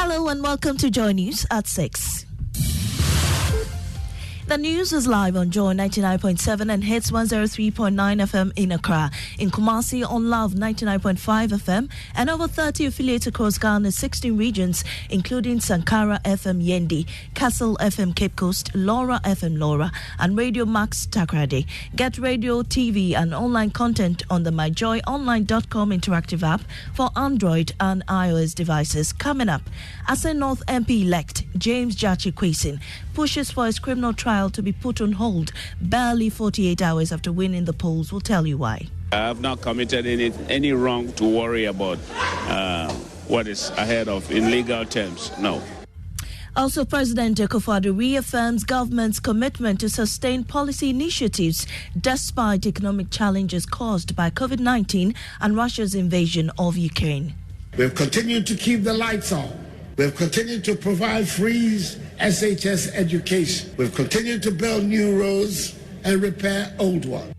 Hello and welcome to Joy News at 6. The news is live on Joy 99.7 and hits 103.9 FM in Accra, in Kumasi on Love 99.5 FM, and over 30 affiliates across Ghana's 16 regions, including Sankara FM Yendi, Castle FM Cape Coast, Laura FM Laura, and Radio Max Takrade. Get radio, TV, and online content on the myjoyonline.com interactive app for Android and iOS devices. Coming up, Assin North MP elect James Gyakye Quayson pushes for his criminal trial to be put on hold barely 48 hours after winning the polls. We'll tell you why. I have not committed any wrong to worry about what is ahead of in legal terms. No. Also, President Gyakye reaffirms government's commitment to sustain policy initiatives despite economic challenges caused by COVID-19 and Russia's invasion of Ukraine. We've continued to keep the lights on. We've continued to provide free SHS education. We've continued to build new roads and repair old ones.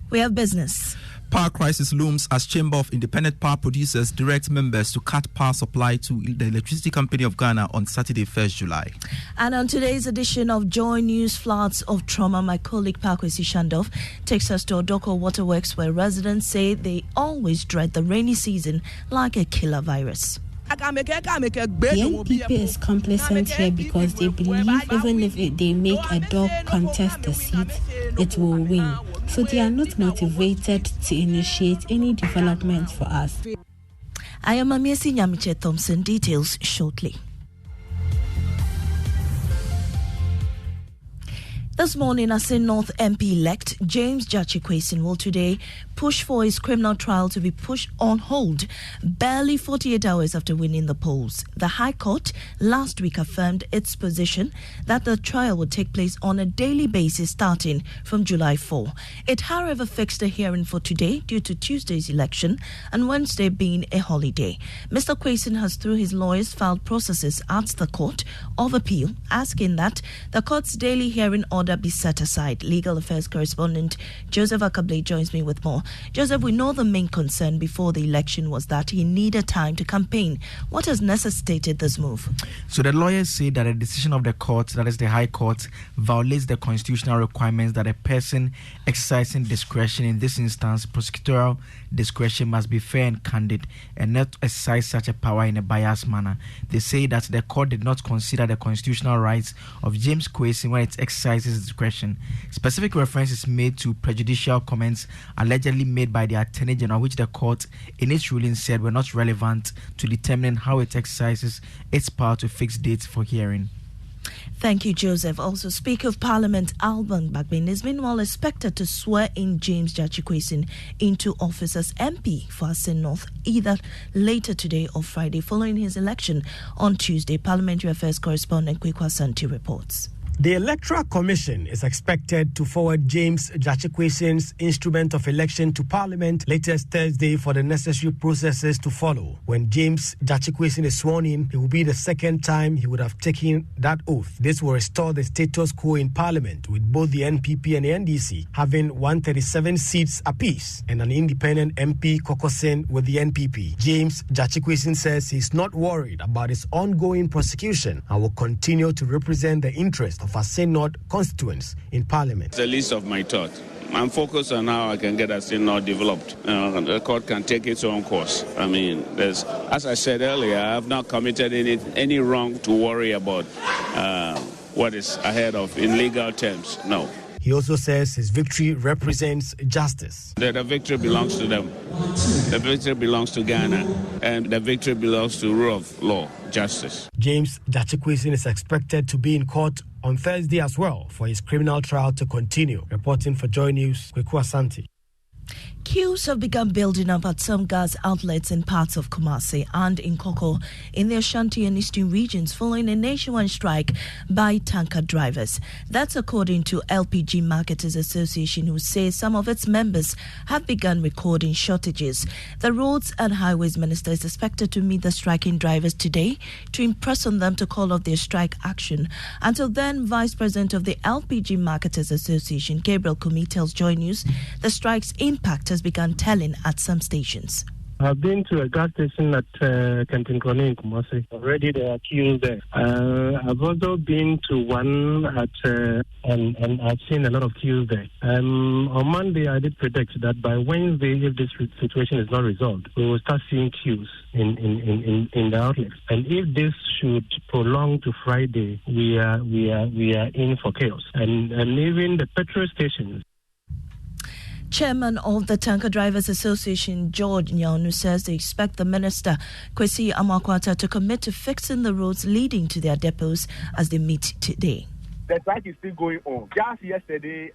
We have business. Power crisis looms as Chamber of Independent Power Producers direct members to cut power supply to the Electricity Company of Ghana on Saturday, 1st July. And on today's edition of Joy News, floods of trauma, my colleague Quayson Shandov takes us to Odoko Waterworks, where residents say they always dread the rainy season like a killer virus. The NPP is complacent here because they believe even if they make a dog contest the seat, it will win. So they are not motivated to initiate any development for us. I am Amiesi Nyamiche Thompson. Details shortly. This morning, Assin North MP elect James Gyakye Quayson will today push for his criminal trial to be pushed on hold barely 48 hours after winning the polls. The High Court last week affirmed its position that the trial would take place on a daily basis starting from July 4. It, however, fixed a hearing for today due to Tuesday's election and Wednesday being a holiday. Mr. Quayson has, through his lawyers, filed processes at the Court of Appeal asking that the court's daily hearing order be set aside. Legal Affairs correspondent Joseph Akable joins me with more. Joseph, we know the main concern before the election was that he needed time to campaign. What has necessitated this move? So the lawyers say that a decision of the court, that is the High Court, violates the constitutional requirements that a person exercising discretion, in this instance prosecutorial discretion, must be fair and candid and not exercise such a power in a biased manner. They say that the court did not consider the constitutional rights of James Quayson when it exercises discretion. Specific reference is made to prejudicial comments allegedly made by the Attorney General, which the court in its ruling said were not relevant to determining how it exercises its power to fix dates for hearing. Thank you, Joseph. Also, Speaker of Parliament Alban Bagbin is meanwhile expected to swear in James Gyakye Quayson into office as MP for Assin North either later today or Friday following his election on Tuesday. Parliamentary Affairs correspondent Quayson reports. The Electoral Commission is expected to forward James Gyakye Quayson's instrument of election to Parliament latest Thursday for the necessary processes to follow. When James Gyakye Quayson is sworn in, it will be the second time he would have taken that oath. This will restore the status quo in Parliament, with both the NPP and the NDC having 137 seats apiece and an independent MP caucusing with the NPP. James Gyakye Quayson says he's not worried about his ongoing prosecution and will continue to represent the interests of Assin North constituents in Parliament. It's the least of my thought. I'm focused on how I can get Assin North developed. The court can take its own course. I mean, as I said earlier, I have not committed any wrong to worry about what is ahead of in legal terms. No. He also says his victory represents justice. The victory belongs to them. The victory belongs to Ghana. And the victory belongs to rule of law, justice. James Gyakye Quayson is expected to be in court on Thursday as well for his criminal trial to continue. Reporting for Joy News, Quayson. Queues have begun building up at some gas outlets in parts of Kumasi and in Koko in the Ashanti and Eastern regions following a nationwide strike by tanker drivers. That's according to LPG Marketers Association, who says some of its members have begun recording shortages. The Roads and Highways Minister is expected to meet the striking drivers today to impress on them to call off their strike action. Until then, Vice President of the LPG Marketers Association, Gabriel Kumi, tells Joy News the strike's impact has begun telling at some stations. I've been to a gas station at Kentinkrone in Kumasi. Already there are queues there. I've also been to one at and I've seen a lot of queues there. On Monday, I did predict that by Wednesday, if this situation is not resolved, we will start seeing queues in the outlets. And if this should prolong to Friday, we are in for chaos. And even the petrol stations. Chairman of the Tanker Drivers Association, George Nyanu, says they expect the minister, Quayson Amakwata, to commit to fixing the roads leading to their depots as they meet today. The strike is still going on. Just yesterday,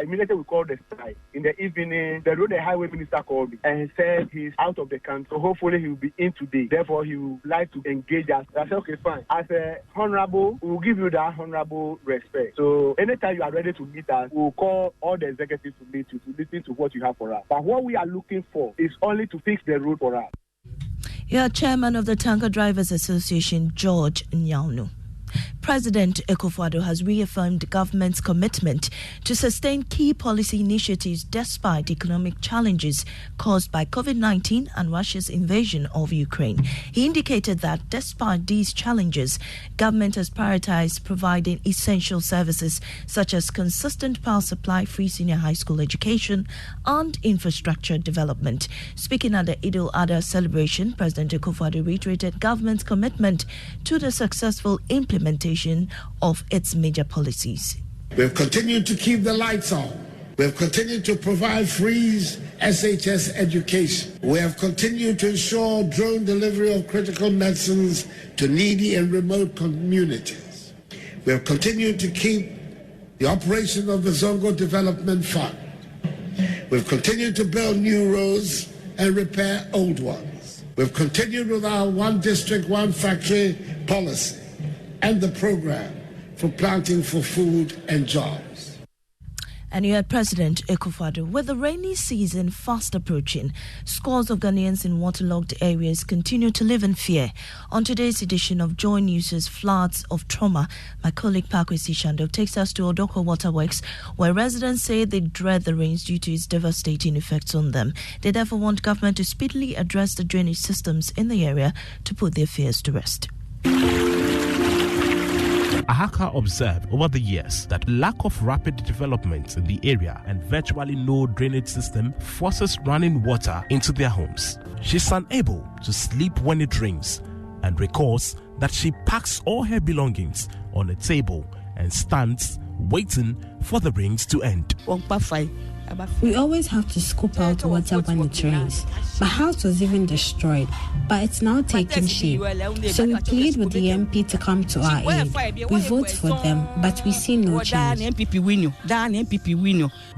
immediately we called the strike. In the evening, the road and highway minister called me and said he's out of the country. So hopefully he will be in today. Therefore, he would like to engage us. I said, okay, fine. As a honorable, we will give you that honorable respect. So anytime you are ready to meet us, we will call all the executives to meet you, to listen to what you have for us. But what we are looking for is only to fix the road for us. Chairman of the Tanker Drivers Association, George Nyanu. President Akufo-Addo has reaffirmed the government's commitment to sustain key policy initiatives despite economic challenges caused by COVID-19 and Russia's invasion of Ukraine. He indicated that despite these challenges, government has prioritized providing essential services such as consistent power supply, free senior high school education, and infrastructure development. Speaking at the Eid al-Adha celebration, President Akufo-Addo reiterated government's commitment to the successful implementation of its major policies. We have continued to keep the lights on. We have continued to provide free SHS education. We have continued to ensure drone delivery of critical medicines to needy and remote communities. We have continued to keep the operation of the Zongo Development Fund. We've continued to build new roads and repair old ones. We've continued with our one district, one factory policy and the program for planting for food and jobs. And you had President Akufo-Addo. With the rainy season fast approaching, scores of Ghanaians in waterlogged areas continue to live in fear. On today's edition of Joy News' Floods of Trauma, my colleague Quayson Shando takes us to Odoko Waterworks, where residents say they dread the rains due to its devastating effects on them. They therefore want government to speedily address the drainage systems in the area to put their fears to rest. Ahaka observed over the years that lack of rapid development in the area and virtually no drainage system forces running water into their homes. She's unable to sleep when it rains and recalls that she packs all her belongings on a table and stands waiting for the rains to end. We always have to scoop out water when it rains. My house was even destroyed, but it's now taking shape. So we plead with the MP to come to our aid. We vote for them, but we see no change.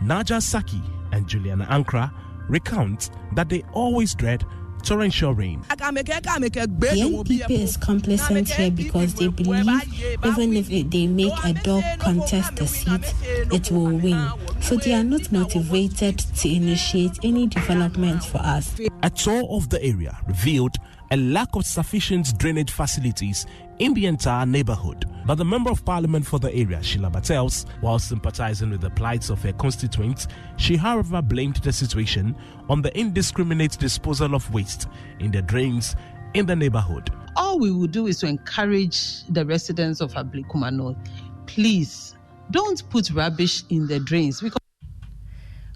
Naja Saki and Juliana Ankra recount that they always dread torrential rain. The NPP is complacent here because they believe even if they make a dog contest the seat, it will win. So they are not motivated to initiate any developments for us. A tour of the area revealed a lack of sufficient drainage facilities in the entire neighborhood. But the Member of Parliament for the area, Sheila Battels, while sympathizing with the plights of her constituents, she however blamed the situation on the indiscriminate disposal of waste in the drains in the neighborhood. All we will do is to encourage the residents of Ablikuma North, please don't put rubbish in the drains.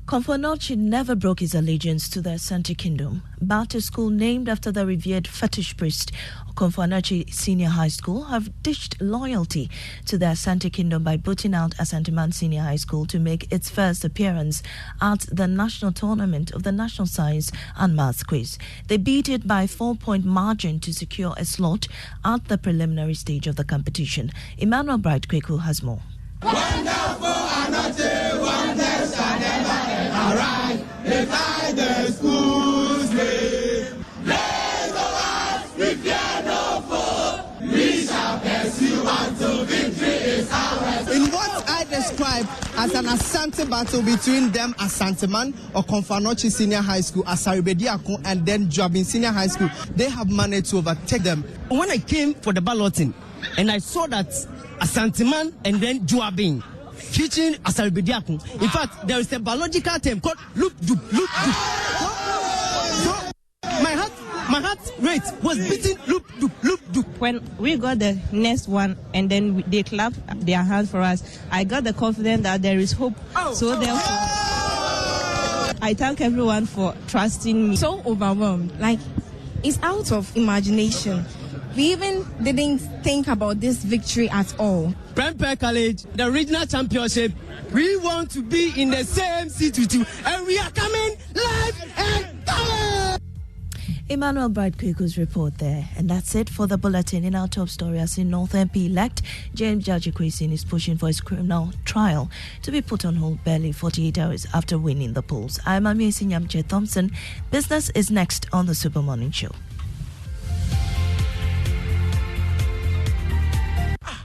Komfo-Anokye never broke his allegiance to the Asante Kingdom. Baptist School, named after the revered fetish priest, Komfo-Anokye Senior High School, have ditched loyalty to the Asante Kingdom by booting out Asanteman Senior High School to make its first appearance at the national tournament of the National Science and Maths Quiz. They beat it by a 4-point margin to secure a slot at the preliminary stage of the competition. Emmanuel Bright Kweku has more. Wonderful Anokye, wonders shall never arise beside the school's name. Let's go out, we fear no foe. We shall pursue until victory is ours. In what I describe as an Asante battle between them Asanteman or Komfo-Anokye Senior High School, Asaribediako, and then Juabin Senior High School, they have managed to overtake them. When I came for the balloting and I saw that Asanteman and then Juabin teaching Asaribediako. In fact, there is a biological term called loop. So my heart rate was beating loop. When we got the next one and then they clapped their hands for us, I got the confidence that there is hope. Therefore, I thank everyone for trusting me. So overwhelmed, like it's out of imagination. We even didn't think about this victory at all. Prempeh College, the regional championship, we want to be in the same seat with you, and we are coming live and color. Emmanuel Bright-Kweku's report there. And that's it for the bulletin. In our top story, Assin North MP elect James Gyakye Quayson is pushing for his criminal trial to be put on hold barely 48 hours after winning the polls. I'm Amesi Nyamche Thompson. Business is next on the Super Morning Show.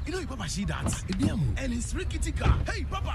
You know, Papa, see that? And it's Ricky Tika. Hey, Papa.